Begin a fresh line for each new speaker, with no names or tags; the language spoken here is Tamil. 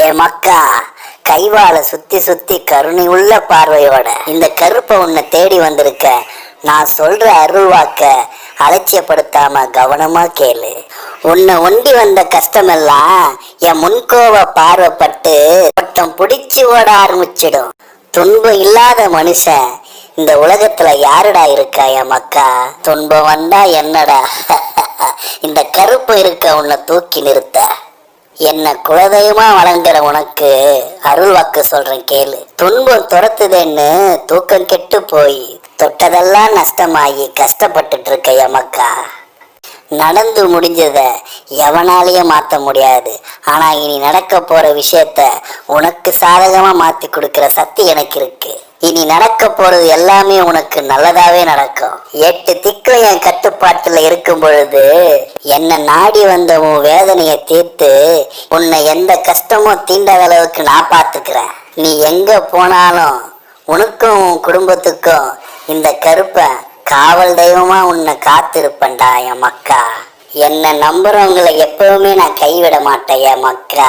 ஏ மக்கா, கைவால சுத்தி சுத்தி கருணை உள்ள பார்வையோட இந்த கருப்பை உன்னை தேடி வந்திருக்க. நான் சொல்ற அருள்வாக்க அலட்சியப்படுத்தாம கவனமா கேளு. உன்னை ஒண்டி வந்த கஷ்டமெல்லாம் என் முன்கோவ பார்வைப்பட்டு ஒருத்தம் பிடிச்சு ஓட ஆரம்பிச்சிடும். துன்பம் இல்லாத மனுஷன் இந்த உலகத்துல யாருடா இருக்கா என் மக்கா? துன்பம் வந்தா என்னடா இந்த கருப்பு இருக்க உன்னை தூக்கி நிறுத்த. என்ன குலதெய்வமா வழங்குற உனக்கு அருள் வாக்கு சொல்றேன் கேளு. துன்பம் துரத்துதேன்னு தூக்கம் கெட்டு போய் தொட்டதெல்லாம் நஷ்டமாகி கஷ்டப்பட்டுட்டு இருக்க எமக்கா. நடந்து முடிஞ்சத எவனாலேயும் மாத்த முடியாது. ஆனா இனி நடக்க போற விஷயத்த உனக்கு சாதகமா மாத்தி கொடுக்கிற சக்தி எனக்கு இருக்கு. இனி நடக்க போறது எல்லாமே உனக்கு நல்லதாவே நடக்கும். 8 திக்கும் என் கட்டுப்பாட்டுல இருக்கும் பொழுது என்ன நாடி வந்த உன் வேதனைய தீர்த்து உன்னை எந்த கஷ்டமும் தீண்டாத அளவுக்கு நான் பாத்துக்கிறேன். நீ எங்க போனாலும் உனக்கும் உன் குடும்பத்துக்கும் இந்த கருப்பை காவல் தெய்வமா உன்னை காத்திருப்பேன்டா என் மக்கா. என்ன நம்புறவங்களை எப்பவுமே நான் கைவிட மாட்டேன் என் மக்கா.